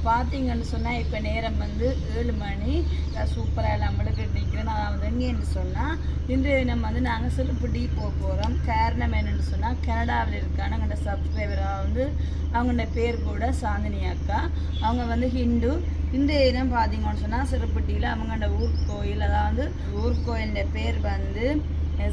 பார்த்தீங்கன்னு சொன்னால் இப்போ நேரம் வந்து 7 மணி. சூப்பராக எல்லாம் நம்மளுக்கு நிற்கிறேன். நான் வந்து எங்கேன்னு சொன்னால் இன்று நம்ம வந்து நாங்கள் சிறுப்புட்டி போக போகிறோம். காரணம் என்னென்னு சொன்னால் கனடாவில் இருக்கான எங்களோட சப்ஸ்கிரைபராக வந்து அவங்களோட பேர் கூட சாந்தினி அக்கா. அவங்க வந்து ஹிந்து. இந்த இனம் பார்த்தீங்கன்னு சொன்னால் சிறுப்புட்டியில் அவங்களோட ஊர்கோயில், அதாவது ஊர்கோயிலின் பேர் வந்து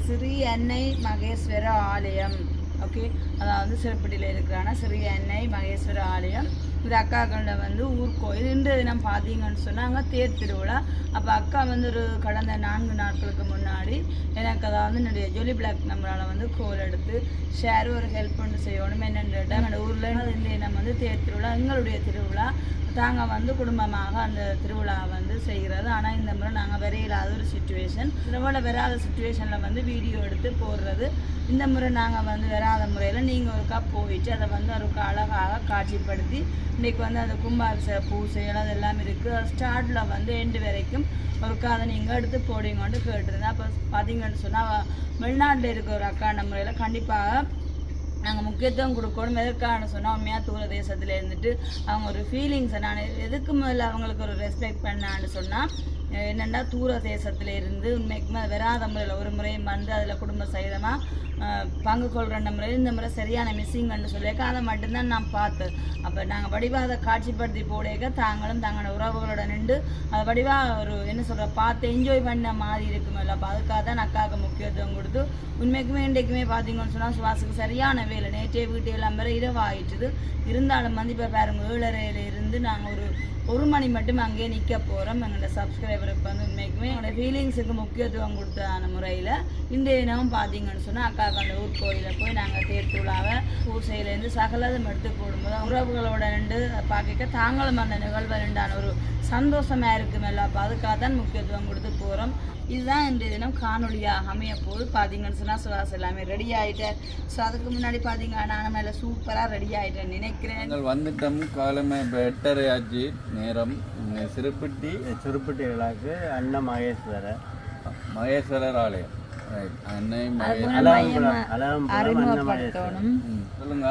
ஸ்ரீ அன்னை மகேஸ்வர ஆலயம். ஓகே, அதாவது சிறுப்புட்டியில் இருக்கிறான ஸ்ரீ அன்னை மகேஸ்வர ஆலயம். இந்த அக்காக்களில் வந்து ஊர்கோயில். இன்று தினம் பார்த்தீங்கன்னு சொன்னால் அங்கே தேர் திருவிழா. அப்போ அக்கா வந்து ஒரு கடந்த 4 நாட்களுக்கு முன்னாடி எனக்கு அதாவது என்னுடைய ஜொலி பிளாக் நம்மளால் வந்து கோல் எடுத்து ஷேர் ஒரு ஹெல்ப் பண்ணி செய்யணும். என்னென்னு கேட்டால் எங்களோட ஊரில் இந்த இனம் வந்து தேர் திருவிழா எங்களுடைய திருவிழா. நாங்கள் வந்து குடும்பமாக அந்த திருவிழா வந்து செய்கிறது. ஆனால் இந்த முறை நாங்கள் வரையில்லாத ஒரு சுச்சுவேஷன், திருவிழா வராத சுச்சுவேஷனில் வந்து வீடியோ எடுத்து போடுறது. இந்த முறை நாங்கள் வந்து வராத முறையில் நீங்கள் ஒருக்கா போயிட்டு அதை வந்து ஒரு அழகாக காட்சிப்படுத்தி இன்றைக்கி வந்து அந்த கும்பாபிஷேக பூசைகள் அது எல்லாம் இருக்குது. ஸ்டார்ட்டில் வந்து எண்டு வரைக்கும் ஒருக்கா அதை நீங்கள் எடுத்து போடுங்கன்னு கேட்டுருந்தேன். அப்போ பார்த்தீங்கன்னு சொன்னால் வெளிநாட்டில் இருக்கிற ஒரு அக்கா முறையில் கண்டிப்பாக நாங்கள் முக்கியத்துவம் கொடுக்கணும். எதற்கான சொன்னால் உண்மையாக தூர தேசத்தில் இருந்துட்டு அவங்க ஒரு ஃபீலிங்ஸை நான் எதுக்கு முதல்ல அவங்களுக்கு ஒரு ரெஸ்பெக்ட் பண்ணான்னு சொன்னால் என்னென்னா தூர தேசத்தில் இருந்து உண்மைக்குமே வராத முறையில் ஒரு முறையும் வந்து அதில் குடும்ப சகிதமாக பங்கு கொள்கிற முறையில் இந்த முறை சரியான மிஸ்ஸிங்கன்னு சொல்லியிருக்க அதை மட்டும்தான் நான் பார்த்தேன். அப்போ நாங்கள் வடிவாக அதை காட்சிப்படுத்தி போடையக்க தாங்களும் தங்களோட உறவுகளோட நின்று அதை வடிவாக ஒரு என்ன சொல்கிற பார்த்து என்ஜாய் பண்ண மாதிரி இருக்குமில்ல. அப்போ அதுக்காக தான் அக்காவுக்கு முக்கியத்துவம் கொடுத்து உண்மைக்குமே இன்றைக்குமே பார்த்தீங்கன்னு சொன்னால் சுவாசுக்கு சரியான வேலை. நேற்றே வீட்டு எல்லாம் வரை இரவாயிட்டுது. இருந்தாலும் வந்து இப்போ பாருங்க 7:30 இருந்து நாங்கள் ஒரு மணி மட்டும் அங்கேயே நிற்க போகிறோம். எங்களோட சப்ஸ்கிரைபருக்கு வந்து உண்மைக்குமே என்னோட ஃபீலிங்ஸுக்கு முக்கியத்துவம் கொடுத்தான முறையில் இந்த இனமும் பார்த்தீங்கன்னு சொன்னால் அக்காவுக்கு அந்த ஊர்கோயிலில் போய் நாங்கள் தேர் திருவிழாவை பூசையிலேருந்து சகலதும் எடுத்து போடும்போது உறவுகளோட நின்று பார்க்க தாங்களும் அந்த நிகழ்வை நின்றான ஒரு சந்தோஷமாக இருக்குமில்ல. அப்போ அதுக்காக தான் முக்கியத்துவம் கொடுத்து போகிறோம். இதுதான் இன்றைய தினம் காணொலியாக அமைய போது. பார்த்தீங்கன்னு சொன்னால் சுவாஸ் எல்லாமே ரெடி ஆகிட்டேன். ஸோ அதுக்கு முன்னாடி பார்த்தீங்கன்னா நான் மேலே சூப்பராக ரெடி ஆகிட்டேன் நினைக்கிறேன். நாங்கள் வந்துட்டோம். காலமே இப்போ 8:30 ஆச்சு நேரம். சிறுப்புட்டி விழாக்கு அண்ணா மகேஸ்வரர் ஆலயம். அன்னை அறிமுகப்படுத்தணும். சொல்லுங்க.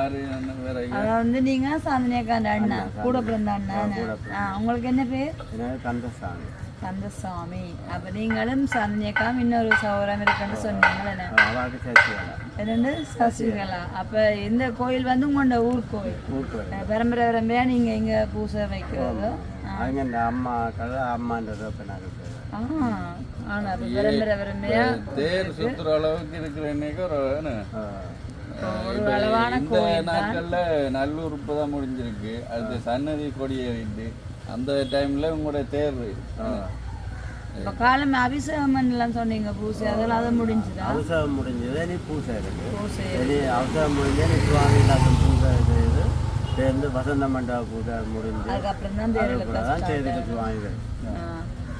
அதை வந்து நீங்கள் சாந்தினியக்கா அந்த அண்ணா கூட பிறந்த அண்ணா. உங்களுக்கு என்ன பேர்? கந்தசாமி. அப்போ நீங்களும் சாந்தினியக்காம் இன்னொரு சௌரம் இருக்குன்னு சொன்னீங்க. என்னென்னு சசிகலா. அப்போ இந்த கோயில் வந்து உங்களோட ஊர்கோயில். பரம்பரையா நீங்கள் இங்கே பூசை வைக்கிறதோ? தேர் சுத்துற அளவுக்கு இருக்கிற ஒரு அளவான கோயில். நாட்கள்ல நல்லூர் இப்பதான் முடிஞ்சிருக்கு. அது சன்னதி கொடியேறிட்டு அந்த டைம்ல உங்களோட தேர் இப்போ காலம் அபிஷேகம் எல்லாம் சொன்னீங்க பூசை அதெல்லாம் அதை முடிஞ்சுதா? அபிஷேகம் முடிஞ்சது. நீ பூசை இருக்கு. பூசை அபிஷேகம் முடிஞ்சு நீ சுவாமி எல்லாத்தையும் பூசை செய்து சேர்ந்து வசந்த மண்டப பூஜை முடிஞ்சு அதுக்கப்புறம் தான் தேர்தலுக்கு வாங்கி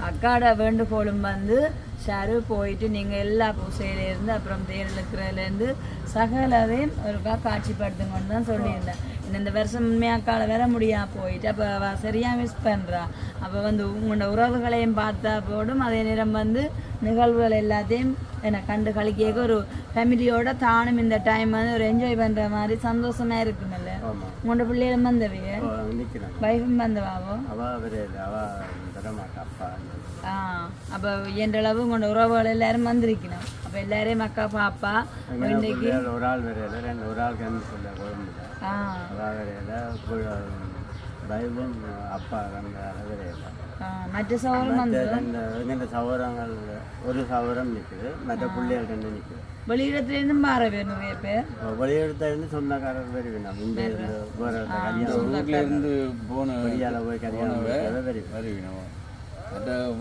அக்காட வேண்டுகோளும் வந்து ஷரு போயிட்டு நீங்கள் எல்லா பூசையிலேருந்து அப்புறம் தேர்தலுக்குறதுலேருந்து சகலதையும் ஒருக்கா காட்சிப்படுத்துங்கன்னு தான் சொல்லியிருந்தேன். இந்த வருஷம் உண்மையாக்கால வர முடியாம போயிட்டு அப்போ சரியாக மிஸ் பண்ணுறா. அப்போ வந்து உங்களோட உறவுகளையும் பார்த்தா போடும். அதே நேரம் வந்து நிகழ்வுகள் எல்லாத்தையும் என்னை கண்டு கழிக்க ஒரு ஃபேமிலியோட தானும் இந்த டைம் வந்து ஒரு என்ஜாய் பண்ணுற மாதிரி சந்தோஷமாக இருக்குமில்ல. உங்களோட பிள்ளைகளும் வந்தவையே வைஃபும் வந்தவாவோ? அப்போ என்றளவு உங்களோட உறவுகள் எல்லாரும் வந்திருக்கணும். அப்போ எல்லாரையும் அக்கா பாப்பா இன்னைக்கு ஒரு ஆள் வரையில ஒரு ஆள் கண்டு சொல்ல அப்பா வரையில மற்ற சவரம் வந்து சவரங்கள் ஒரு சவரம் நிற்குது. மற்ற பிள்ளைகள் 2 நிற்குது. வெளியிடத்துலேருந்து மாற வேணும். நிறைய பேர் வெளியிடத்துலேருந்து சொந்தக்காரர் பேர் வேணும். இந்த இருந்து போன வெளியால போய் கல்யாணம் வருவினோம்.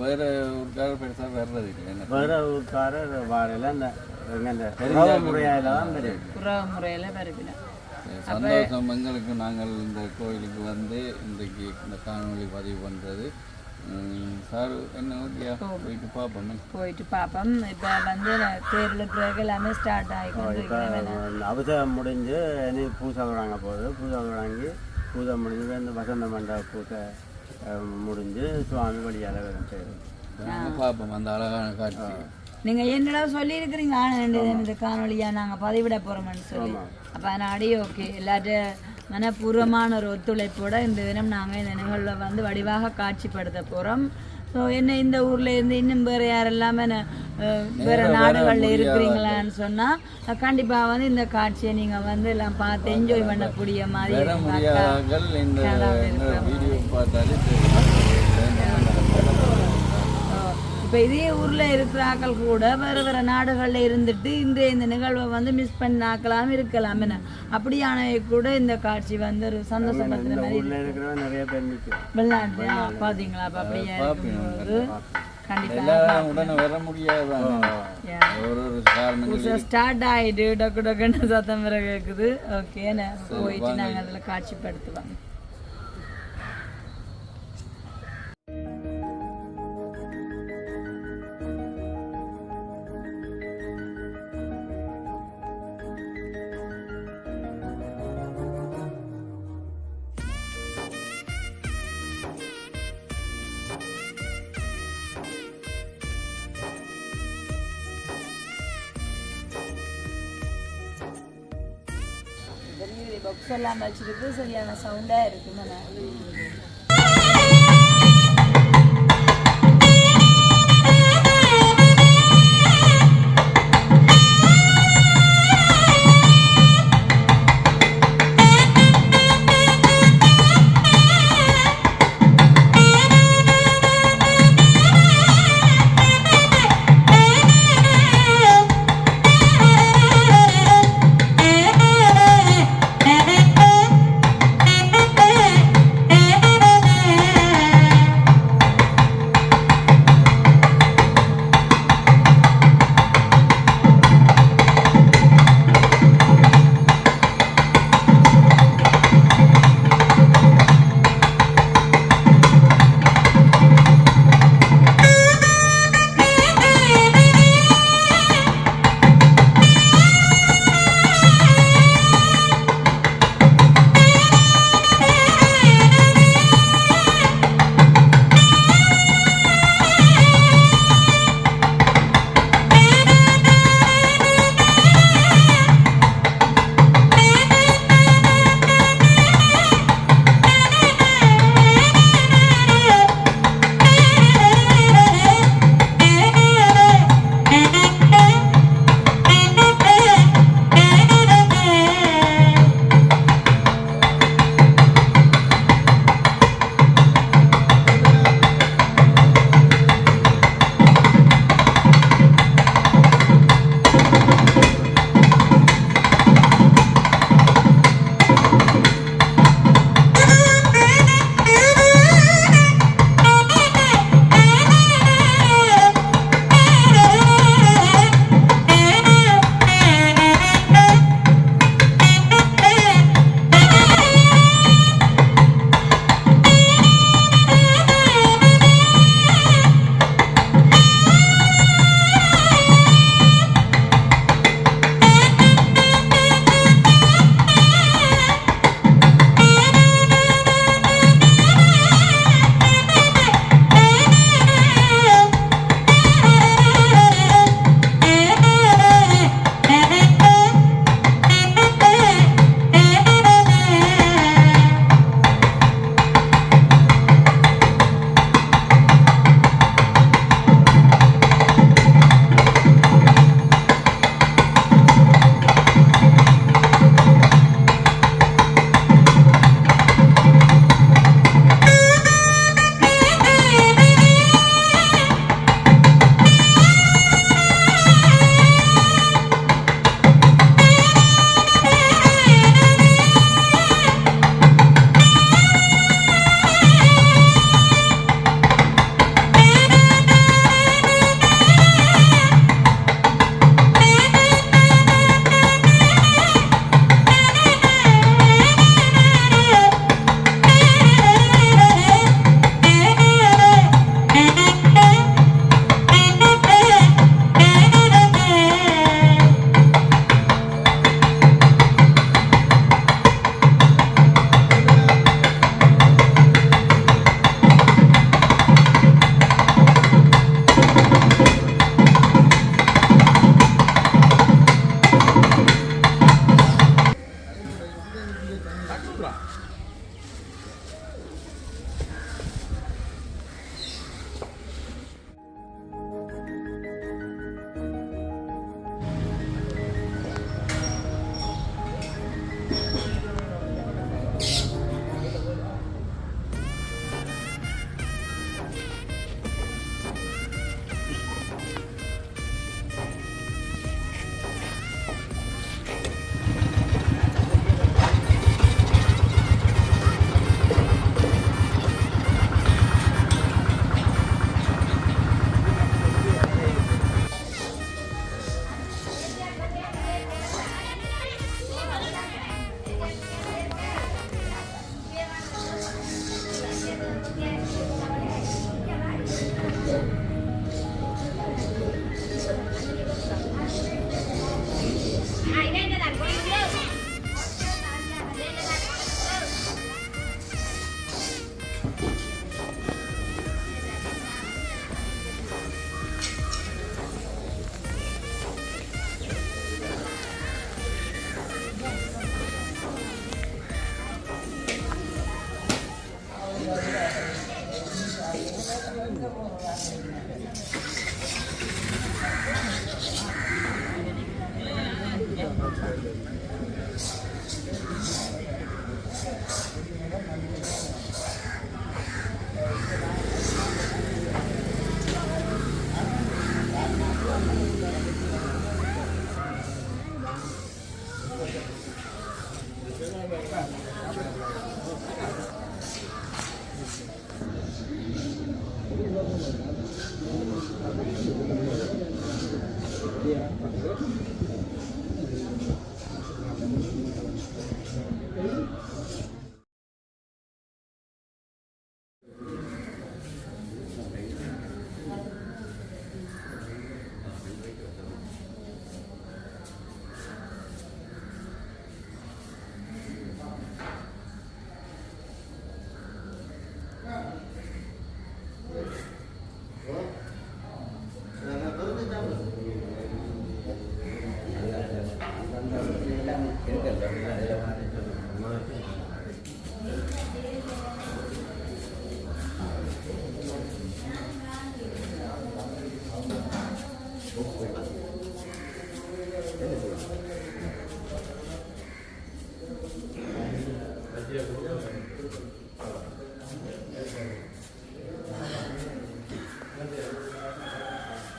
வேற ஊருக்காரர் பெருசாக வர்றது இல்லை. வேற ஊருக்காரர் வாழையில் அந்த உறவு முறையில தான் தெரியும். உறவு முறையில் வருவினா சந்தோஷம் எங்களுக்கு. நாங்கள் இந்த கோயிலுக்கு வந்து இன்றைக்கு இந்த காணொலி பதிவு பண்ணுறது சார் என்ன போயிட்டு பார்ப்போம். இப்போ வந்து தேர்தலுக்கு எல்லாமே ஸ்டார்ட் ஆகிக்கும். அவசரம் முடிஞ்சு இனி பூசை விடாங்க போகுது. பூசை விடாங்கி பூஜை முடிஞ்சு இந்த வசந்த மண்டப பூசை முடிஞ்சு சுவாமி வழியால் செய்யணும். பார்ப்போம் அந்த அழகான காட்சி. நீங்கள் என்னடா சொல்லியிருக்கிறீங்க இந்த காணொலியாக நாங்கள் பதிவிட போகிறோம்னு சொல்லி. அப்போ அதனாடி ஓகே எல்லார்ட்ட மனப்பூர்வமான ஒரு ஒத்துழைப்போட இந்த தினம் நாங்கள் இந்த நிகழ்வை வந்து வடிவாக காட்சிப்படுத்த போகிறோம். ஸோ என்ன இந்த ஊரில் இருந்து இன்னும் வேறு யாரெல்லாம் வேறு நாடுகளில் இருக்கிறீங்களான்னு சொன்னால் கண்டிப்பாக வந்து இந்த காட்சியை நீங்கள் வந்து எல்லாம் பார்த்து என்ஜாய் பண்ணக்கூடிய மாதிரி இப்போ இதே ஊரில் இருக்கிற ஆக்கள் கூட வேறு வேறு நாடுகளில் இருந்துட்டு இன்றைய இந்த நிகழ்வை வந்து மிஸ் பண்ணாக்கலாம் இருக்கலாம் என்ன அப்படியானவை கூட இந்த காட்சி வந்து ஒரு சந்தோஷப்படுத்துற மாதிரி வெளிநாட்டு பார்த்தீங்களா அப்போ அப்படியே இருக்கும்போது ஸ்டார்ட் ஆயிட்டு டக்கு டக்குன்னு சத்தம் வர கேட்குது. ஓகே போயிட்டு நாங்கள் அதில் காட்சிப்படுத்துவோம். பாக்ஸ் எல்லாம் வச்சிருக்கு சரியான சவுண்டாக இருக்குன்னு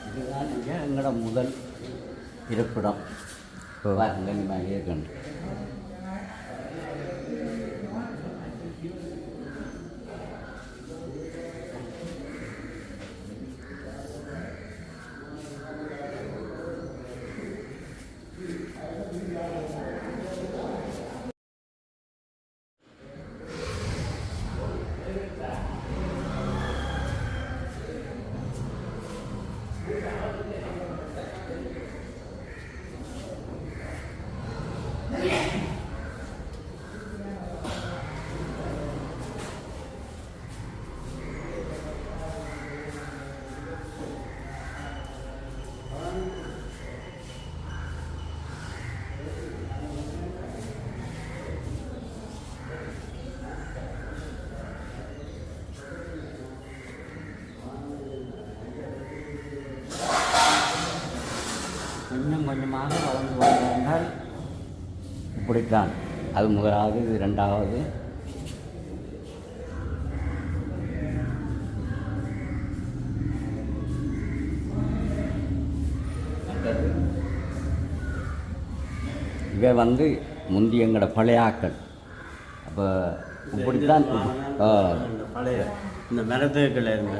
இதுதான் இங்கே எங்களோட முதல் இருப்பிடம் பாருங்க இருக்கணும். கொஞ்சம் கொஞ்சமாக வளர்ந்து வந்தால் இப்படித்தான். அது முதலாவது, இது ரெண்டாவது. இவை வந்து முந்தி எங்களோட பழையாக்கள். அப்போ இப்படித்தான் பழைய இந்த மரத்துக்கள் இருந்து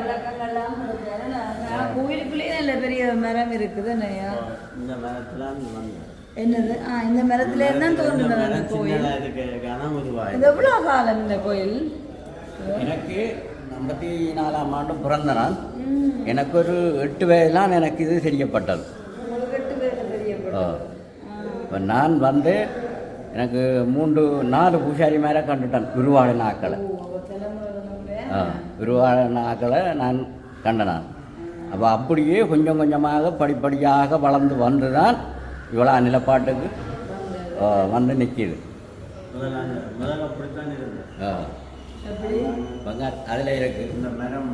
விளக்கங்கள்லாம் கோயிலுக்குள்ளேயே நல்ல பெரிய மரம் இருக்குது. இந்த மரத்துலாம் என்னது? இந்த மரத்துல தான் தோன்றுனது அந்த கோயில். இது எவ்வளோ காலம் இந்த கோயில்? எனக்கு 54ஆம் ஆண்டு பிறந்த நாள். எனக்கு ஒரு 8 வயதுலாம் எனக்கு இது தெரியப்பட்டது. 8 வயது தெரியப்பட்டது. இப்போ நான் வந்து எனக்கு 3-4 பூசாரி மேலே கண்டுட்டேன் உருவாடின ஆக்களை. உருவாடின ஆக்களை நான் கண்டனான். அப்போ அப்படியே கொஞ்சம் கொஞ்சமாக படிப்படியாக வளர்ந்து வந்து தான் இவ்வளோ நிலப்பாட்டுக்கு வந்து நிற்கிது. அதில் இருக்கு இந்த மரம்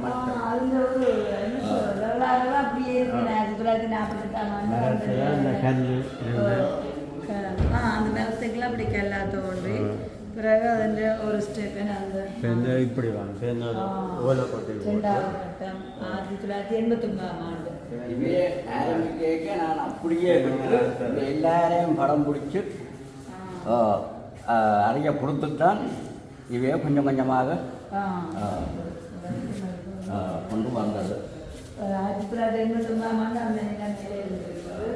அந்த மரத்துக்கெல்லாம் அப்படி கல்லா தோன்றி பிறகு അതിൻ്റെ ஒரு ஸ்டெப் இப்படி வாங்க 1989ஆம் ஆண்டு இவே ஆரம்பிக்க நான் அப்படியே எல்லாரையும் படம் பிடிச்சி அறிய கொடுத்துத்தான் இவையே கொஞ்சம் கொஞ்சமாக கொண்டு வந்தது. 1989ஆம் ஆண்டு அந்த நிலைமையில இருந்திருக்கிறது.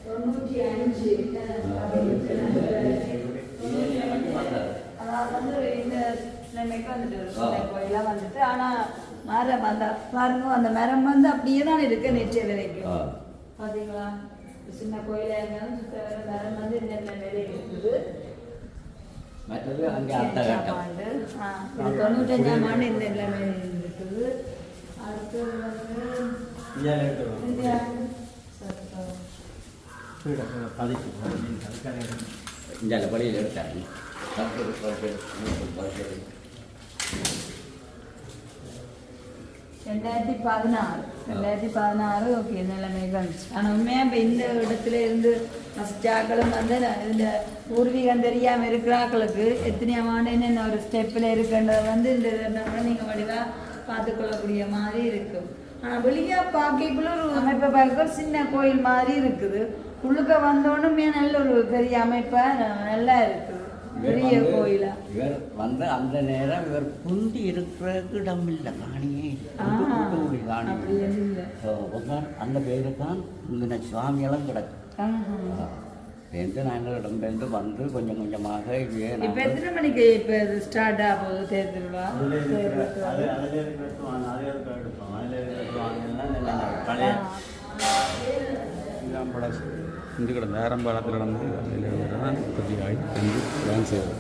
95 அதாவது வந்து இந்த நிலைமைக்கு வந்துட்டு கோயிலாக வந்துட்டு. ஆனால் மரம் அந்த பாருங்க, அந்த மரம் வந்து அப்படியே தான் இருக்கு நேற்று வரைக்கும். பார்த்தீங்களா? சின்ன கோயிலாக இருந்தாலும் சுத்த மரம் வந்து இந்த நிலைமையில இருக்குது. மற்றது அங்கே ஆண்டு 95ஆம் ஆண்டு இந்த நிலைமையில இருக்குது. அடுத்து இந்த வழியில் எடுத்தாங்க. 2016 ஓகே நிலைமைகள் இருந்துச்சு. ஆனால் உண்மையாக இப்போ இந்த இடத்துல இருந்து ஃபஸ்ட்டாக்களும் வந்து இந்த பூர்வீகம் தெரியாமல் இருக்கிறாக்களுக்கு எத்தனையாம் ஆண்டு என்ன ஒரு ஸ்டெப்பில் இருக்குன்றதை வந்து இந்த நீங்கள் வடிவாக பார்த்துக்கொள்ளக்கூடிய மாதிரி இருக்கும். ஆனால் வெளியே பார்க்கக்குள்ள ஒரு அமைப்பை பார்க்க சின்ன கோயில் மாதிரி இருக்குது. உள்ளுக்க வந்தோடனே நல்ல ஒரு பெரிய அமைப்பாக நல்லா இருக்குது. பெரிய கோயிலா இவர் வந்து அந்த நேரம் இவர் குந்தி இருக்கிற இடம் இல்லை, காணியே அந்த பேரு தான் இந்த சுவாமியெல்லாம் கிடக்கு. சேர்ந்து நாங்கள் இடம்பெயர்ந்து வந்து கொஞ்சம் கொஞ்சமாக இப்போ எத்தனை மணிக்கு இப்போ இது ஸ்டார்ட் ஆக போகுது தேர்தல்வா? இந்த கடந்த ஆரம்பத்தில் நடந்து அதில் உற்பத்தி ஆகி வந்து டான்ஸ் செய்வது.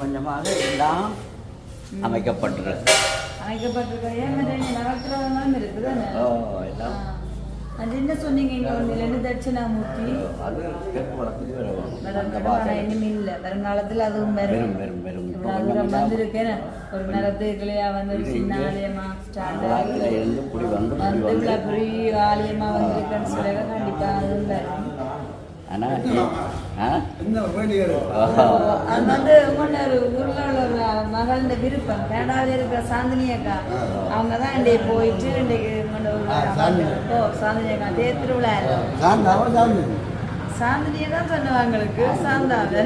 கொஞ்சமாக எல்லாம் அமைக்கப்பட்டிருக்கு. அமைக்கப்பட்டிருக்க நவக்கிரகங்களும் இருக்குது. அது என்ன சொன்னீங்க இங்க ஒன்று ரெண்டு தட்சிணாமூர்த்தி அது தெற்கு வளர்த்துக்கு ஆனால் இனிமே இல்லை வருங்காலத்தில் அதுவும் வெறும் வெறும் வெறும் இவ்வளோ தூரம் வந்திருக்கேன் ஒரு நேரத்துக்குள்ளேயா வந்து சின்ன ஆலயமா ஸ்டார்ட் ஆகி இருந்து புடி வந்து வந்து இவ்வளோ பெரிய ஆலயமா வந்திருக்கேன்னு சொல்ல கண்டிப்பாக அதுவும் வரும். ஆனால் அது வந்து உங்களோட ஒரு ஊரில் உள்ள ஒரு மகளோட விருப்பம் கனடாவில் இருக்கிற சாந்தினி அக்கா அவங்க தான் இன்றைய போயிட்டு இன்றைக்கு சாந்தினி அக்கா தேர் திருவிழா சாந்தினியை தான் சொன்னவங்களுக்கு சாந்தாவை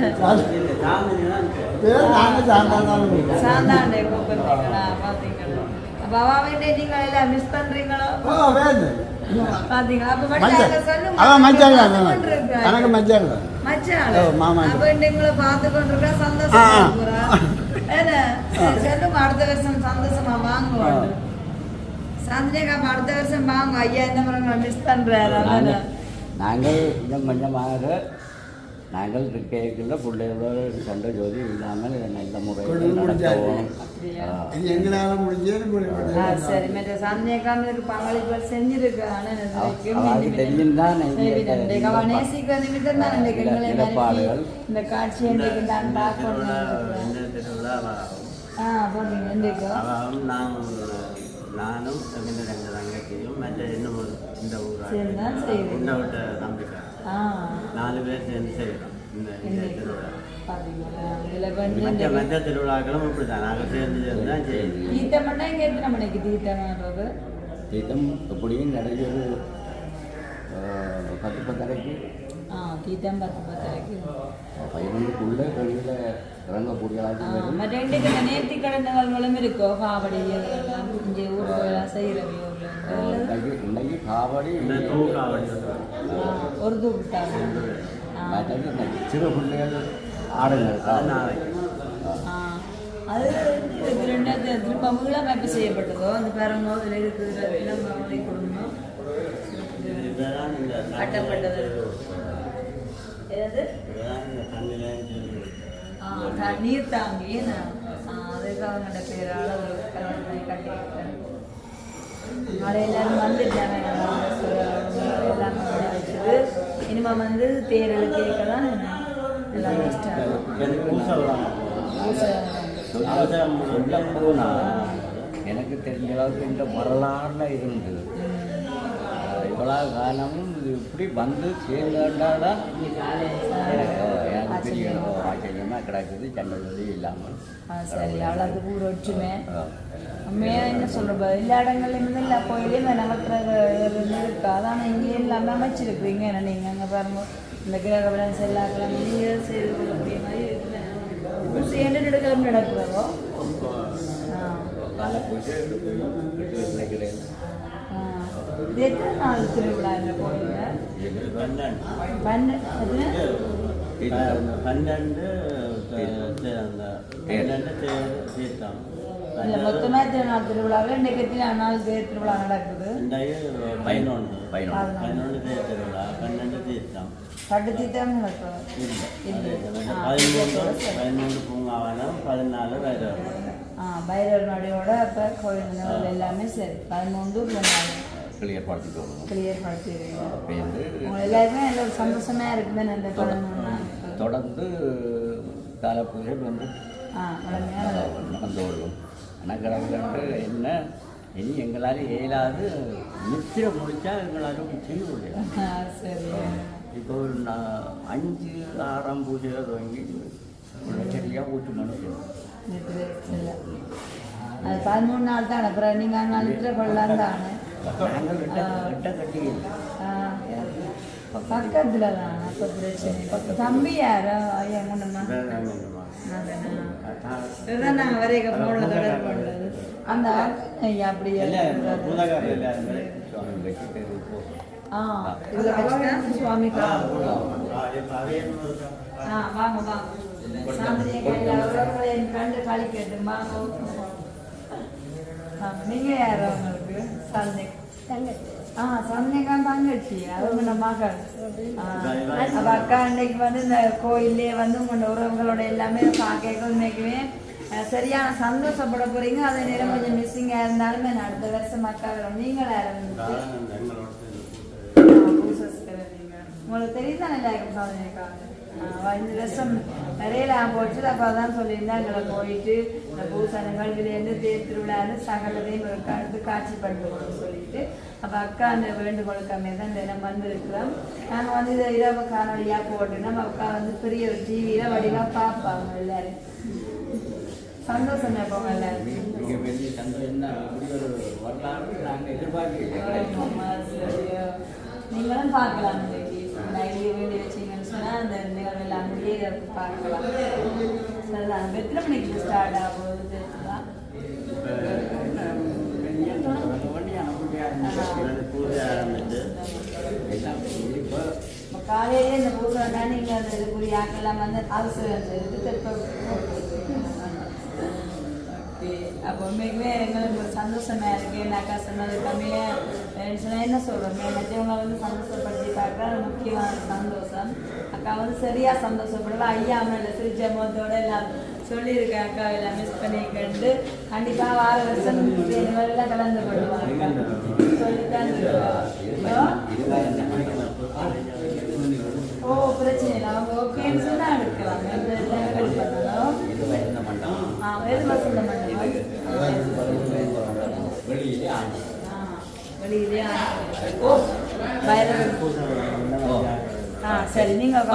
சாந்தாண்டே கூப்பிடுறீங்களா பார்த்தீங்களா அப்போ அவாவே நீங்கள் எல்லாம் மிஸ் பண்ணுறீங்களோ பாத்தீங்களா அப்ப பார்த்து கொண்டிருக்க சந்தோஷமா அடுத்த வருஷம் சந்தோஷமா வாங்குவோம் சந்தேகா அடுத்த வருஷம் வாங்குவோம் ஐயா இந்த முறை மிஸ் பண்றாரு நாங்கள் கொஞ்சம் கொஞ்சமாக நாங்கள் இருக்கைக்குள்ள பிள்ளைகளோடு சொந்த ஜோதி இல்லாமல் இந்த முறையில் நடக்கவும் சரி மற்ற சந்தேகாமலுக்கு பங்களிப்பு செஞ்சிருக்கு தெரிஞ்சுதான் நேசிக்கிற நிமித்தம் தான் இந்த காட்சி இன்றைக்கு தான் நானும் ரெண்டு தங்கச்சியும் மற்ற இன்னும் இந்த ஊராக நம்பிக்கை 4 பேர் சேர்ந்து செய்யலாம் இந்த திருவிழா மற்ற திருவிழாக்களும் இப்படிதான் நாங்கள் சேர்ந்து தான் செய்யணும். தீர்த்தம் இங்கே எத்தனை மணிக்கு தீர்த்தம்ன்றது தீர்த்தம் எப்படியும் நிறைய 10-10:30 தீர்த்தம் 10-10 11க்குள்ளே வெளியில் இறங்கக்கூடிய மற்ற இன்றைக்கு நேர்த்தி கடன்களும் இருக்கோ காவடி இங்கே ஊரெல்லாம் செய்கிறவி இன்னைக்கு காவடி ஒரு தூக்கிட்டாங்க சிறு பிள்ளைகள் ஆடுங்கள் அது ரெண்டாவது திரும்ப மீளமைப்பு செய்யப்பட்டதோ அந்த பேரங்கோ இதில் இருக்கிற இளம்பரை குடும்பம் கட்டப்பட்டது ஏதாவது நீர் தாங்கி அதுக்கு அவங்களோட பேரால் ஒரு கல்வி கட்டியிருக்கேன் நாளை எல்லாரும் வந்துட்டாங்க எல்லாமே வச்சுது இனிமே வந்து தேர்தல் கேட்கலாம் எல்லாம் சொல்ல போனால் எனக்கு தெரிஞ்ச அளவுக்கு இந்த வரலாறுல இருந்தது இவ்வளோ காலமும் இது இப்படி வந்து சேர்ந்தாதான் எனக்கு பெரிய ஆச்சரியமாக கிடக்குது சண்டை இல்லாமல் சரி அவ்வளோ ஊர் ஒற்றுமை உண்மையாக என்ன சொல்கிறப்ப எல்லா இடங்கள்லையுமே எல்லா கோயிலையும் நவக்கிரகம் இருக்கா அதான் இங்கே எல்லாமே அமைச்சிருக்கிறீங்க ஏன்னா நீங்கள் அங்கே பாருங்க இந்த கிரகவலன் எல்லா கிழமையும் செய்து கொள்ளக்கூடிய மாதிரி இருக்குது என்ன கிழமை நடக்கிறதோ இது எத்தனை நாள் திருவிழா இந்த கோயிலில் 12 தீர்த்தம் இல்லை மொத்தமாக எத்தனை நாள் திருவிழாவில் இன்றைக்கு எத்தனை நாள் தேர் திருவிழா நடக்குது 11 தேர் திருவிழா 12 தீர்த்தம் பட்டு தீர்த்தம் நடக்கும் 13 பூங்காவனம் 14 பைரவர் பைரவர் நடையோட இப்போ கோயில் எல்லாமே சரி 13 பூங்காவனம் கிளியர் படுத்திட்டு கிளியர் படுத்திடுவீங்க எல்லாருமே எல்லாம் சந்தோஷமாக இருக்குது அந்த 13 நாள் தொடர்ந்து கால பூஜை வந்து நடந்து கொள்ளும் ஆனால் கடவுள்கிட்ட என்ன இனி எங்களால் இயலாது நித்திரை முடித்தா எங்களால் செய்ய முடியாது சரி இப்போ ஒரு 5-6 பூஜையை துவங்கி சரியாக ஊற்றி மனுஷன் அது 13 நாள் தானே அப்புறம் நீங்கள் நாள் நித்திரை கொள்ளலாம் தானே நாங்கள் வெட்ட கட்டி பக்கத்தில் தான் அப்போ பிரச்சனை தம்பி யாரோ ஐயா முன்னம்மா இதுதான் நாங்கள் வரைக்க ஃபோனில் தொடர்பு பண்ணுறது அந்த ஐயா அப்படியே இதில் வச்சுதான் சுவாமி வாங்க வாங்க சாந்தியை கண்டு களி கேட்டு வாங்க நீங்கள் யார் அவங்களுக்கு சந்தை சந்தைக்கான் தங்கச்சி அவங்க மகள் அப்போ அக்கா இன்னைக்கு வந்து இந்த கோயிலே வந்து உங்களோட உறவுகளோட எல்லாமே பார்க்க இன்னைக்குமே சரியான சந்தோஷப்பட போறீங்க அதே நேரம் கொஞ்சம் மிஸ்ஸிங்காக இருந்தாலுமே அடுத்த வருஷம் அக்கா வரும் நீங்களா இருந்துச்சு சப்ஸ்கிரைபர் நீங்கள் உங்களுக்கு தெரியுதா நல்லா இருக்கும் சாதனைக்காக 5 வருஷம் நிறைய போச்சு. அப்போ தான் சொல்லியிருந்தேன் எங்களை போயிட்டு இந்த பூசா நிகழ்விலேருந்து தேர் திருவிழான்னு சகலதையும் ஒரு எடுத்து காட்சிப்படுத்தணும்னு சொல்லிட்டு அப்போ அக்கா அந்த வேண்டுகோளுக்கு அமைய தான் இந்த இடம் வந்திருக்கிறோம். நாங்கள் வந்து இதை இரவு காணொலியாக போட்டு நம்ம அக்கா வந்து பெரிய ஒரு டிவியில் வடிவாக பார்ப்பாங்க எல்லாரும். சந்தோஷம் போங்க எல்லாரும். மிகப்பெரிய சந்தோஷம் தான். இப்படி ஒரு வரலாறு நாங்கள் எதிர்பார்க்க நீங்களும் பார்க்கலாம். இன்னைக்கு லைவ்லேயே வேண்டி வச்சிங்கன்னு சொன்னால் அந்த நிகழ்வு எல்லாம் முடியே பார்க்கலாம். சரிதான். எத்தனை மணிக்கு ஸ்டார்ட் ஆகும் தெரிஞ்சுதான் காலையிலே இந்த பூசை நீங்கள் அந்த இதுக்குரிய ஆக்கெல்லாம் வந்து அவசரம் அப்போ உண்மைக்குமே எங்களுக்கு ஒரு சந்தோஷமா இருக்கு. அக்கா சொன்னது கம்மியாக என்ன சொல்கிறோம், மற்றவங்களை வந்து சந்தோஷப்படுத்தி பார்க்குற முக்கியமான சந்தோஷம். அக்கா வந்து சரியாக சந்தோஷப்படலாம். ஐயா அவனோட சிரிச்ச முகத்தோட எல்லாம் சொல்லியிருக்கேன். அக்கா எல்லாம் மிஸ் பண்ணிக்கிட்டு கண்டிப்பாக வார வருஷம் எல்லாம் கலந்து கொள்ளுவாங்க சொல்லித்தான் ஓ பிரச்சனை இல்லை. அவங்க ஓகேன்னு சொன்னால் எடுக்கலாம். பண்ணணும் எது வசந்த மண்டபம் வெளியிலே ஓ சரி நீங்கள்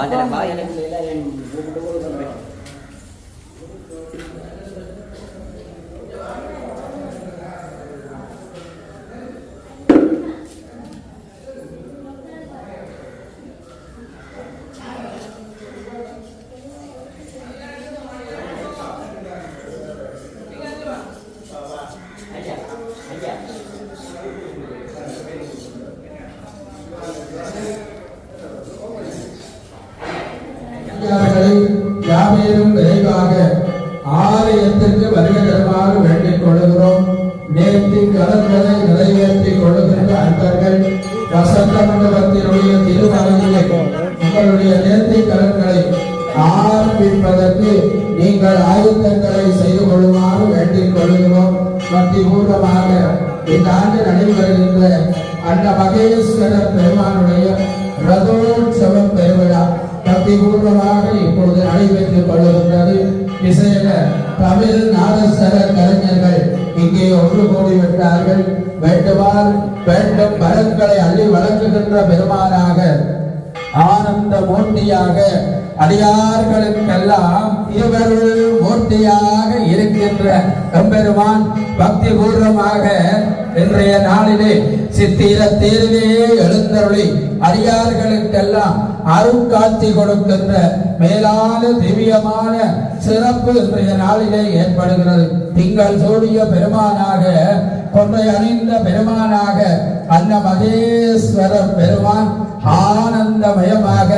யாவரும் விரைவாக ஆலயத்திற்கு வருகை தருமாறு வேண்டிக் கொள்கிறோம். நேர்த்தி கடன்களை நிறைவேற்றிக் கொள்ளுகின்ற அன்பர்கள் வசந்த மண்டபத்தினுடைய திருமலையிலே உங்களுடைய நேர்த்தி கடன்களை ஆரம்பிப்பதற்கு நீங்கள் ஆயுதங்களை செய்து கொள்ளுமாறு வேண்டிக் கொள்கிறோம். பக்திபூர்வமாக இந்த ஆண்டு நடைபெறுகின்ற அந்த மகேஸ்வர பெருமானுடைய ரதோற்சவ பெருவிழா பக்திபூர்வமாக இப்பொழுது நடைபெற்றுக் கொள்ளுகின்றது. விசேட தமிழ் நாதஸ்வர கலைஞர்கள் இங்கே ஒன்று கூடிவிட்டார்கள். வேண்டுமாறு வேண்டும் வரங்களை அள்ளி வழங்குகின்ற பெருமானாக ஆனந்த மூர்த்தியாக அடியார்களுக்கெல்லாம் இருவருள் மூர்த்தியாக இருக்கின்ற எம்பெருமான் பக்தி பூர்வமாக இன்றைய நாளிலே சித்திர தேரிலே எழுந்தருளி அடியார்களுக்கெல்லாம் அருட்காட்சி கொடுக்கின்ற மேலான திவ்யமான சிறப்பு இன்றைய நாளிலே ஏற்படுகிறது. திங்கள் சூடிய பெருமானாக கொன்றை அணிந்த பெருமானாக அன்ன மகேஸ்வர பெருமான் ஆனந்தமயமாக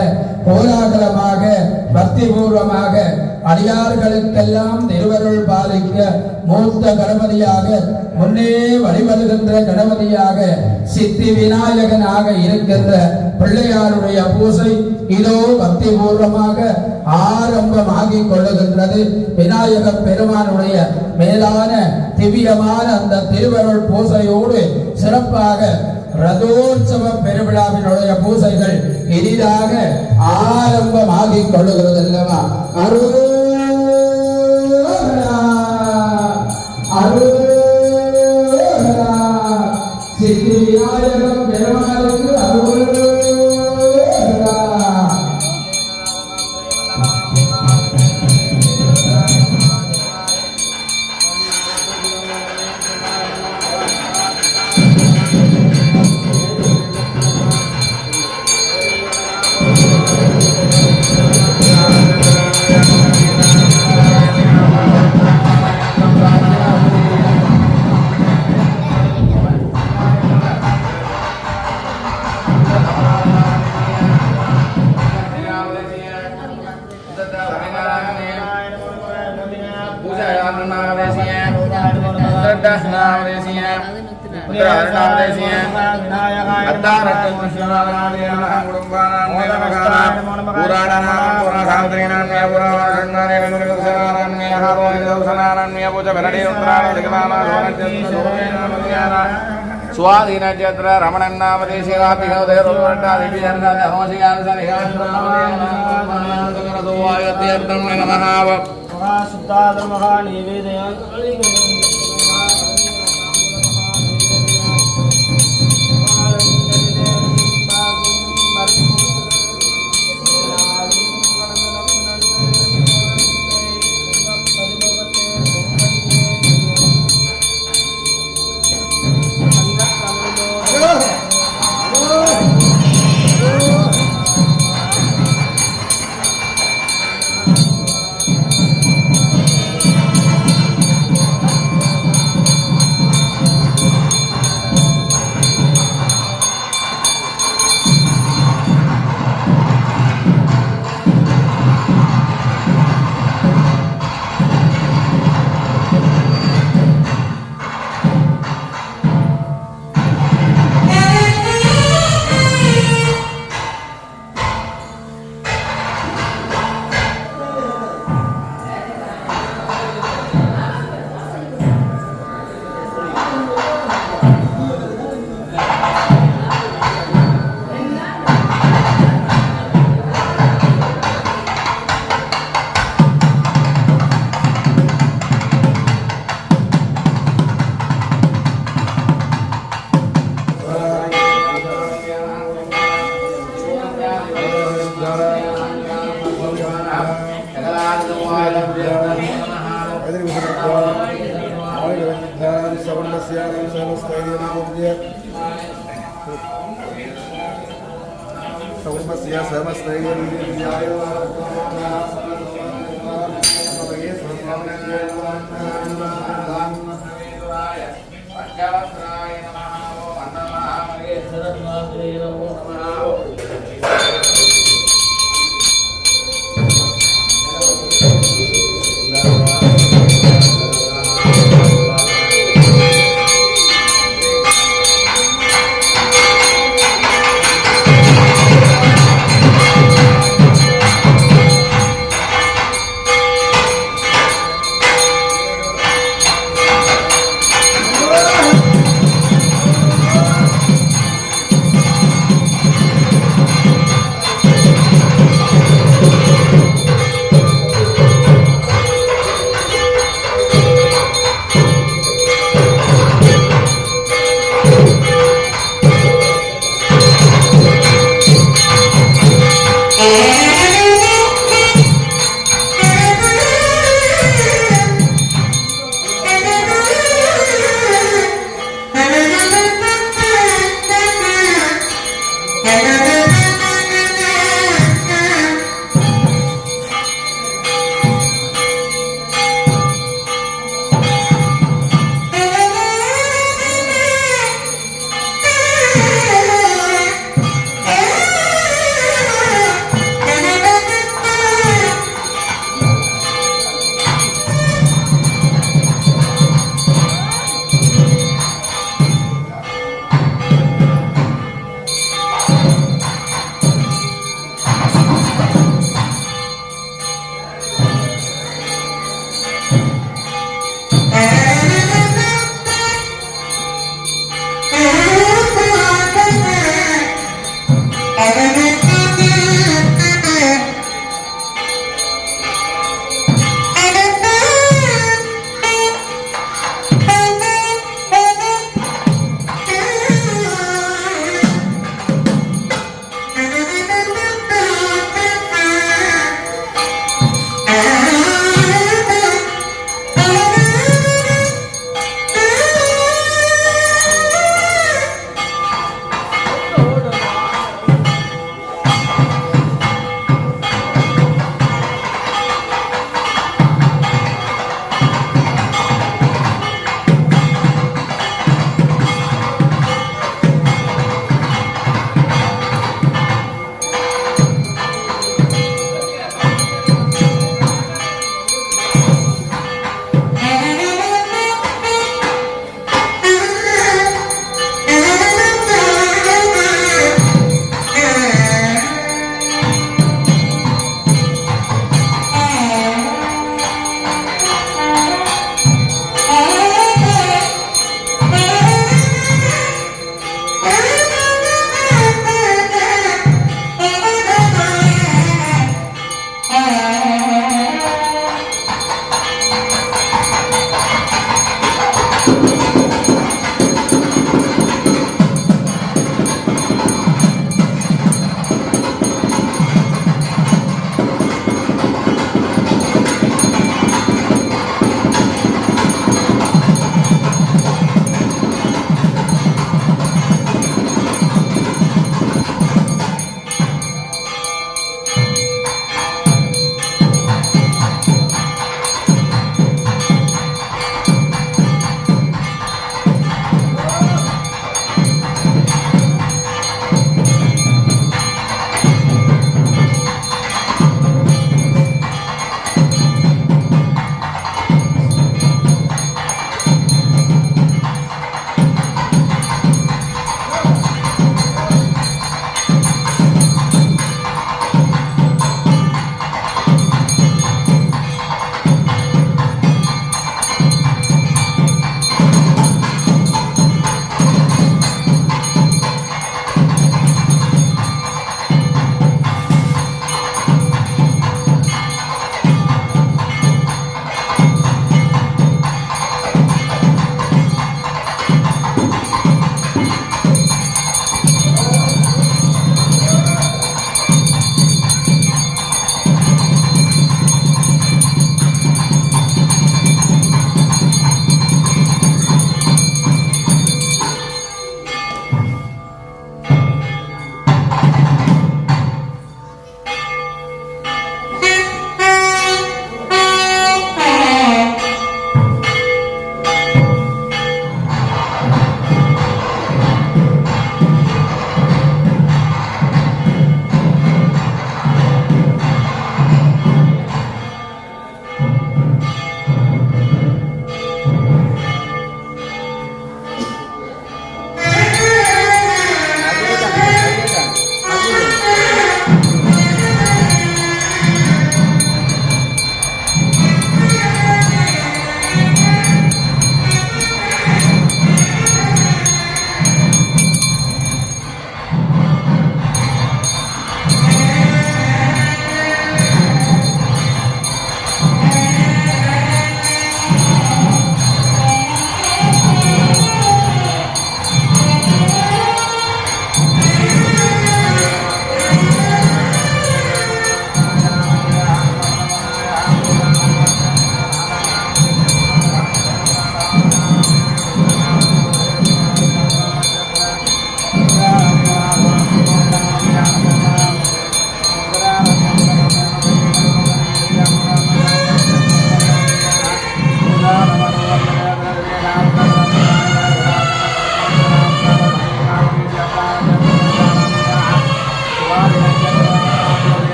கோலாகலமாக பக்தி பூர்வமாக அடியார்களுக்கெல்லாம் திருவருள் பாலிக்க மூத்த கணபதியாக முன்னே வழிபடுகின்ற கணபதியாக சித்தி விநாயகனாக இருக்கின்ற பிள்ளையாருடைய பூசை இதோ பக்தி பூர்வமாக ஆரம்பமாகிக் கொள்ளுகின்றது. விநாயக பெருமானுடைய மேலான திவ்யமான அந்த திருவருள் பூசையோடு சிறப்பாக ரதோற்சவ பெருவிழாவினுடைய பூசைகள் இனிதாக ஆரம்பமாகிக் கொள்ளுகிறது அல்லவா? சித்தி விநாயகம் பெருமாளுக்கு சுவாதீனச்சேத்திர ரமணன் நாமதேசிய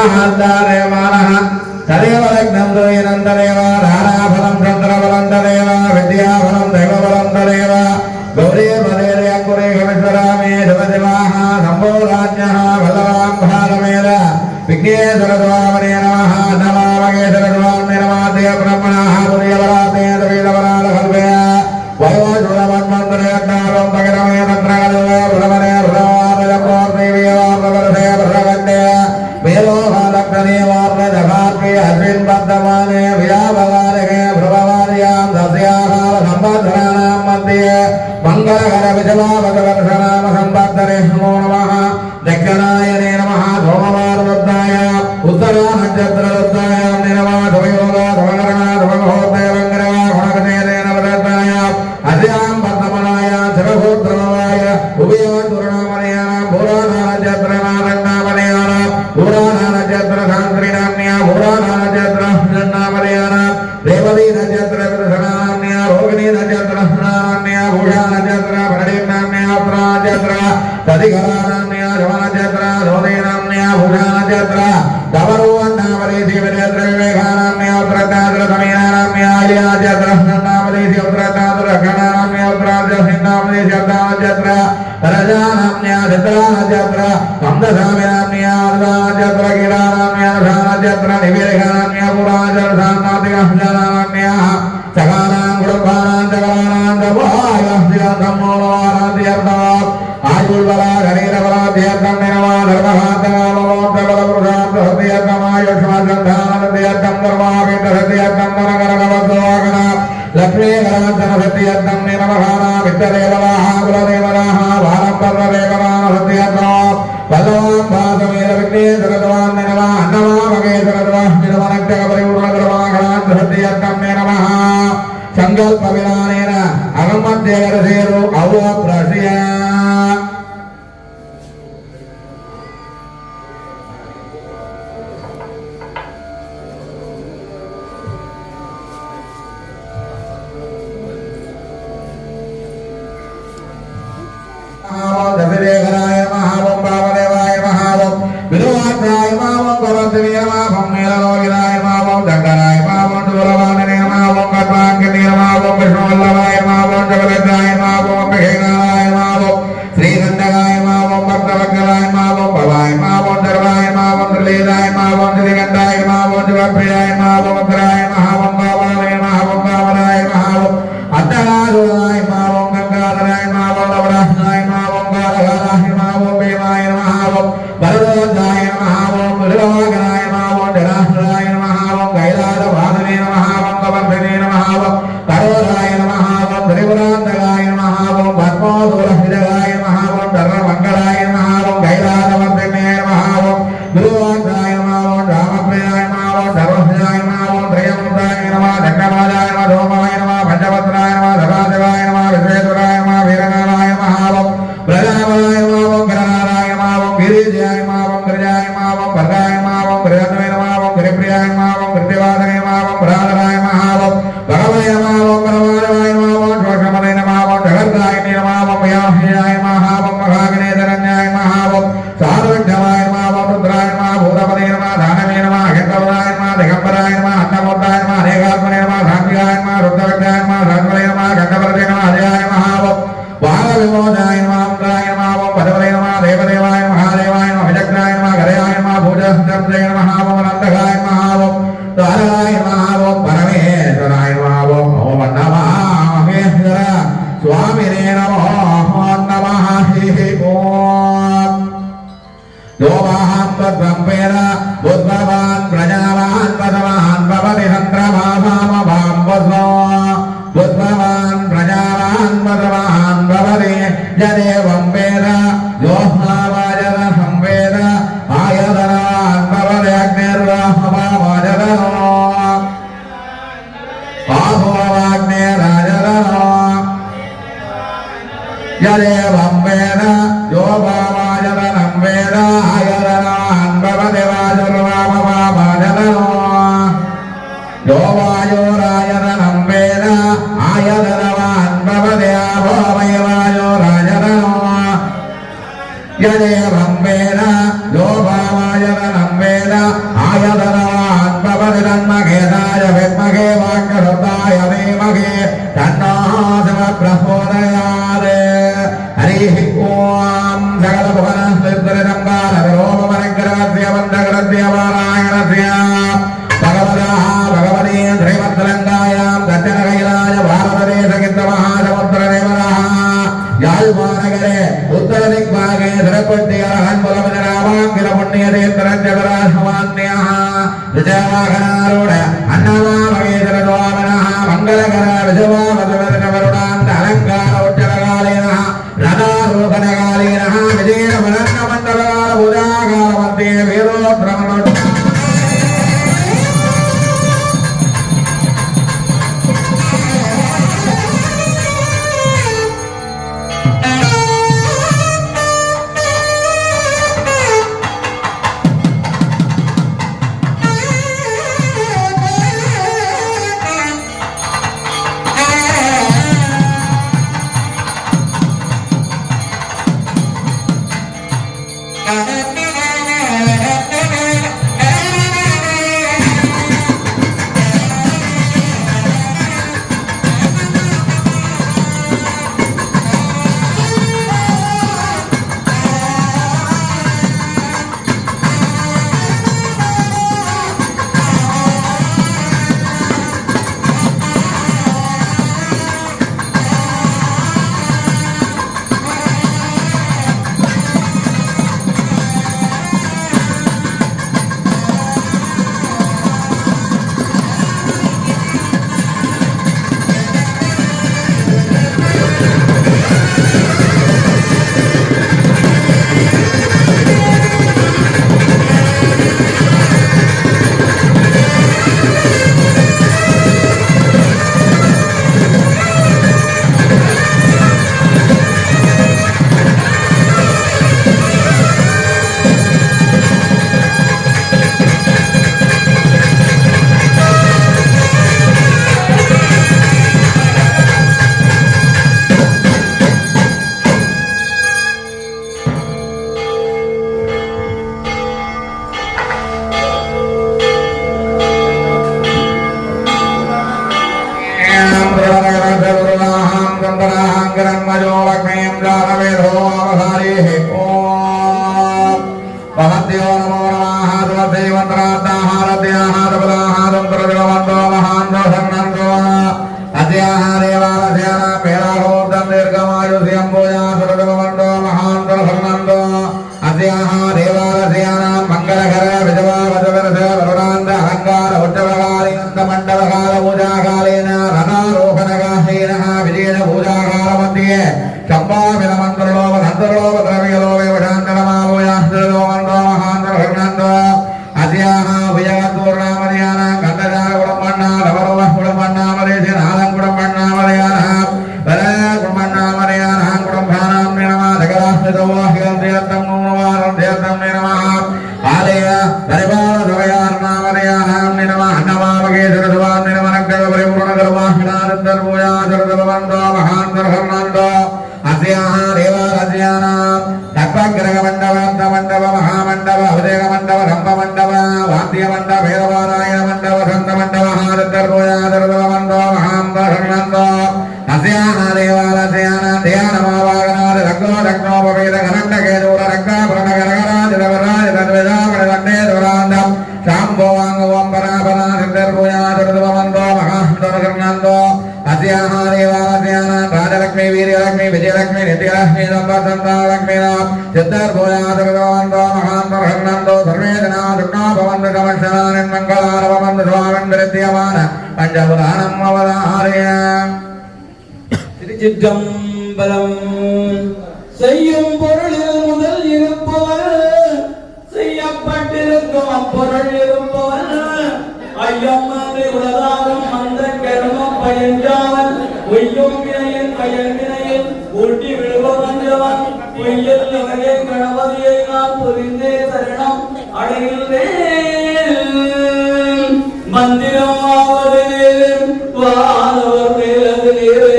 महान्दादेवानः तदेव लग्नं द्वयनं तदेव राणाफलं चन्द्रफलं तदेव विद्याफलं दैवफलं तदेव गौरी पदेरे अङ्कुरे गमेश्वरामे शिवशिवाः शम्भोराज्ञः वल्लभां भारमेद विघ्नेश्वरस्वामिने नमः नमामगेश्वरस्वामिने नमः देवब्रह्मणः पुर्यवराते दवीलवरालकल्पे वैवासुरमन्मन्त्रे अग्नालं तगिरमे तत्रगलवे भ्रमणे भ्रमवारजपोर्देवीवार्धवर्षे भ्रगण्डे वेलोहालक्ष्णे वार्धजघार्के अस्मिन् वर्धमाने व्याभवारके भ्रमवार्यां दस्याहार सम्बद्धनानां मध्ये मङ्गलकरविषवावतवर्षनाम सम्बद्धरे नमो नमः दक्षिणायने नमः सोमवारवृद्धाय उत्तरा नक्षत्रवृद्धायां नमः धवयोगा धवकरणा धवमहोत्तयवङ्गरा गुणकतेन वृद्धाय अस्यां वर्धमनाय शिवभूत्रमवाय उभयोर्नामनयानां पुराणनक्षत्रनारण्णामनयानां पुराणनक्षत्रशास्त्रिनाम्न्या पुराणनक्षत्रनामनयानां रेवती नक्षत्रनाम्न्या रोहिणी नक्षत्रनाम्न्या भूषा नक्षत्र भरणीनाम्न्या उत्तरानक्षत्र तदिकरानाम्न्या शवनक्षत्र रोदीनाम्न्या भूषा नक्षत्र तवरोन्नामरेति विवेद्रविवेकानाम्न्या उत्तरताद्र समीनानाम्न्या आर्यानक्षत्रनामरेति उत्तरताद्र गणानाम्न्या उत्तराद्रसिन्नामरेति शब्दानक्षत्र रजानाम्न्या चित्रानक्षत्र कन्दसामिनाम्न्या अर्धानक्षत्र कीटानाम्न्या रसानक्षत्र निवेकानाम्न्या पुराणचरसान्नातिकहंसनाम्न्या सकानां कुटुम्बानां सकलानां तपोहायस्यान्तमोलवाराद्यर्थम् आयुर्बला शरीरबलाद्यर्थं निरमा धर्महातकामोक्षबलपुरुषार्थहृदयर्थमायुष्मसन्धानहृदयर्थं धर्मावेदहृदयर्थं धनकरकवत्सवागण लक्ष्मीकरान्तनहृदयर्थं निरमहाना वित्तदेवलाः कुलदेवलाः वारम्पर्वदेवलानहृदयर्थं वल्लवां भासमेल विघ्नेश्वरद्वान् निरमा अन्नमामगेश्वरद्वान् निर्मनक्तकपरिपूर्णकृपागणान्तहृदयर्थं निरमः संकल्पविधानेन अगमध्यगरसेरो अवप्रस्य दशदेवराय महावं पावदेवाय महावं विदुवात्राय महावं भवन्तिवीर महावं नीललोकिराय महावं दण्डराय महावं दूरवाणिने महावं कट्वाङ्किने महावं विष्णुवल्लभाय महावं जगदग्राय महावं अभिषेकाय महावं श्रीगण्डकाय महावं भक्तवत्सलाय महावं भवाय महावं सर्वाय महावं त्रिलेदाय महावं श्रीगण्डाय महावं शिवप्रियाय महावं उत्तराय महावं पावनाय महावं पावनाय महावं अट्टहासुराय महावं गंगाधराय महावं नवरत्नाय महावं कालकालाय महावं भीमाय महावं वरदोजाय महावं विलोकनाय महावं जलाश्रयाय महावं कैलासवासने महावं कवर्धने महावं करोराय महावं त्रिपुरान्तकाय महावं पद्मोदुरहितगाय महावं धर्ममङ्गलाय महावं कैलासवर्धिने महावं गुरुवान्ताय महावं रामप्रियाय महावं धर्मस्याय महावं त्रयमुदाय नमः दण्डमालाय नमः धूमाय नमः पंचवत्राय नमः सदाशिवाय नमः विश्वेश्वराय नमः वीरनाराय महावं प्रजापदाय महावं गणनाराय महावं गिरिजाय महावं गिरिजाय महावं भद्राय महावं गिरिधन्वे महावं गिरिप्रियाय महावं गिरिवादने महावं भ्रातराय महावं भगवते महावं परमादेवाय महावं शोषमदे महावं जगद्राय महावं व्याह्याय महावं महागणेशरण्याय महावं सार्वज्ञमाय महावं रुद्राय नमः भूतपदे नमः दानवे नमः अखिलवराय नमः दिगम्बराय नमः अन्नमूर्ताय नमः अनेकात्मने नमः सात्विकाय नमः रुद्रवज्ञाय नमः सात्वरे नमः गण्डपदे नमः अजयाय महावं वाहविमोदाय नमः अमृताय नमः पदवरे नमः देवदेवाय महादेवाय नमः विचक्राय नमः गदयाय नमः भूजस्त्रय नमः अनन्तकाय महावं द्वाराय महावं परमेश्वराय महावं ओम नमः महेश्वर स्वामिने नमः नमः ओम योवाहं तद्ब्रह्मेण बुद्धवान् प्रजावान् पदवान् भवति सन्द्रमाभामभां वस्वा बुद्धवान् प्रजावान् पदवान् भवति यदेवं वेद योऽस्मावाजर संवेद आयतनान् भवति अग्निर्वाहमावाजतनो आहुवाग्निराजतनो यदेवं वेद योऽस्मावाजतनं वेद आयतनान् भवति वाजुर्वामवाजतनो यो वायोरायतनं वेद आयतनवान् भवति आभोमय वायोरायतनो यदेवं वेद यो भावायतनं वेद आयतनवान् भवति तन्महेताय विद्महे वाक्यसुताय धीमहि तन्नो शिवः प्रचोदयात् हरिः ॐ सकलभुवनस्थितिरम्बारविलोपमनग्रहस्य वन्दग्रहस्य पारायणस्य भगवतः भगवती श्रीमद्लङ्कायां दक्षिणकैलाय भारतदेशगिद्धमहासमुद्रदेवतः याழ்पानगरे उत्तरदिग्भागे सरपट्टिरान्मुलमजरावाङ्गिरपुण्यतीर्थरञ्जतरासमान्यः विजयवाहनारूढ अन्नमामगेश्वरस्वामिनः मङ्गलकर विजयवामतवरुणान्त अलङ्कार उच्चरकालीनः रथारोहणकालीनः विजयवरन्नमण्डलकाल पूजाकालमध्ये वेदोत्तरमणो செய்யும் பொருளில் முதல் இருப்பவர் செய்யப்பட்டிருக்கும் அப்பொருள் இருப்பவர் ஐயம்மனை உலகாரம் அந்த கர்மம் பயன்றாவன் பொய்யும் வினையின் பயன் வினையில் ஊட்டி விழுவவன்றவன் பொய்யில் அவரே கணபதியை நான் புரிந்தே சரணம் அடைகின்றேன் மந்திரமாவது நேரு வானவர் மேலது நேரு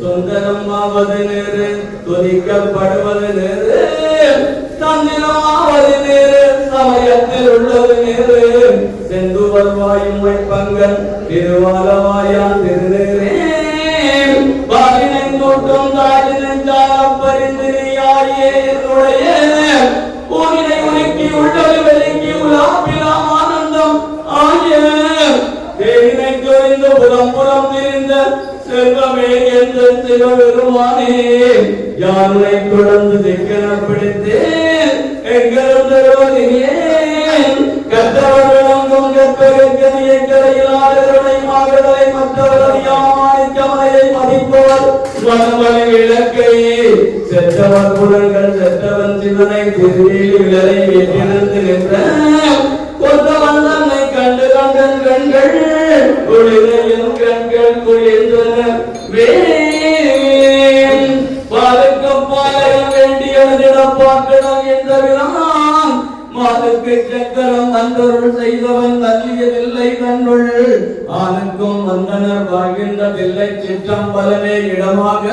சுந்தரமாவது நேரு துதிக்கப்படுவது நேரு தந்திரமாவது நேரு சமயத்தில் உள்ளது நேரு சென்று வருவாயும் பங்கன் திருவாலவாயான் திருநேரே பாலினன் தோட்டம் தாயினன் ஜாலம் பரிந்திரியாயே என்னுடைய ஊரினை உருக்கி உள்ளது வெளிக்கி உலாப்பிலாம் ஆனந்தம் ஆய தேவினை தொழிந்த புலம் திரிந்த செல்வமே என்ற சிவபெருமானே யாருனை தொடர்ந்து திக்கன பிடித்தேன் எங்களும் கற்றவர்களும் கற்பகனிய கரையிலாளர்களை மாகடலை மற்றவர்கள் கமலையை மதிப்பவர் மனமலை விளக்கை செற்றவர் புலன்கள் செற்றவன் சிவனை திருவிழி விளரை ஏற்றிருந்து நின்ற கொண்டவன் தன்னை கண்டு கண்டன் கண்கள் குளிரையும் கண்கள் குளிர்ந்தன பாலுக்கும் பாலகம் வேண்டியதிடம் பார்க்கணும் என்றவிரான் மாலுக்கு சக்கரம் அந்தருள் செய்தவன் தள்ளியதில்லை தன்னுள் ஆனுக்கும் வந்தனர் வாழ்கின்றதில்லை சிற்றம் பலனே இடமாக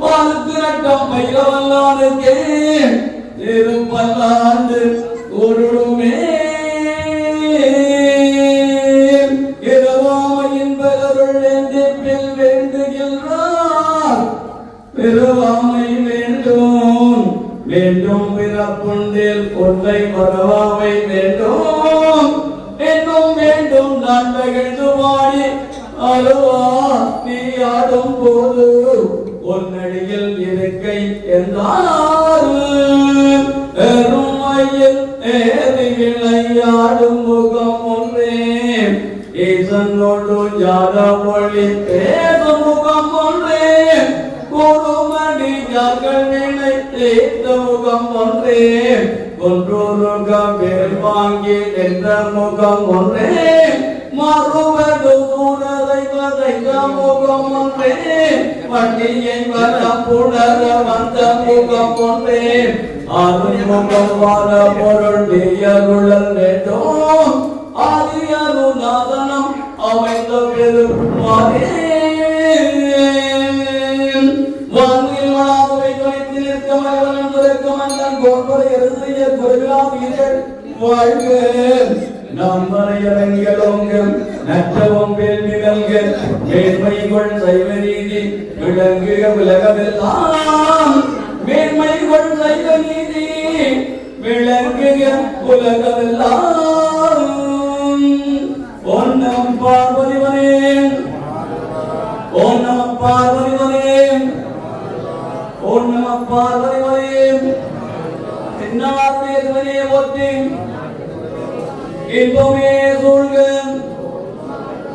வானுக்கு நட்டம் பயிரவல்லானுக்கே பல்லாண்டு ஓடுமே இரவாமையின் பெயருள் எந்திப்பில் வேண்டுகின்றார் பெருவாமை வேண்டும் வேண்டும் பிறப்புண்டில் ஒன்றை பரவாமை வேண்டும் என்னும் வேண்டும் நான் மகிழ்ந்து வாடி அழுவா நீ ஆடும் போது ஒன்னடியில் இருக்கை என்றாருமையில் ஏறி விளையாடும் முகம் ஒன்றே ஈசனோடு ஜாத மொழி பேசும் முகம் ஒன்றே கூடுமடி ஜாக்கள் நினைத்த முகம் ஒன்றே ஒன்றொருகம் பேர் வாங்கி நின்ற முகம் ஒன்றே மறுவது சூழலை வதைந்த முகம் ஒன்றே வண்டியை வரம் புணர வந்த முகம் ஒன்றே அருமுகம் வர பொருள் நீயருளல் வேண்டும் ஆதியருநாதனம் அமைந்த பெருமாறே வானில் வளாதுவை தொலைத்து நிற்க மனிதன் துறைக்க மன்னன் கோபுரை எழுதிய குருவிழா வீரர் வாழ்க நம்மரையரங்கியலோங்கள் நற்றவும் வேள்வி நல்க மேன்மைகள் சைவ நீதி விளங்குக உலகமெல்லாம் மேன்மைகள் சைவ நீதி விளங்குக உலகமெல்லாம் ஓம் நம பார்வதிவனே ஓம் நம பார்வதிவனே ஓம் நம பார்வதிவனே தென்னார்வேதுவனே ஒத்தி இன்பமே சூழ்க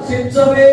சிற்றமே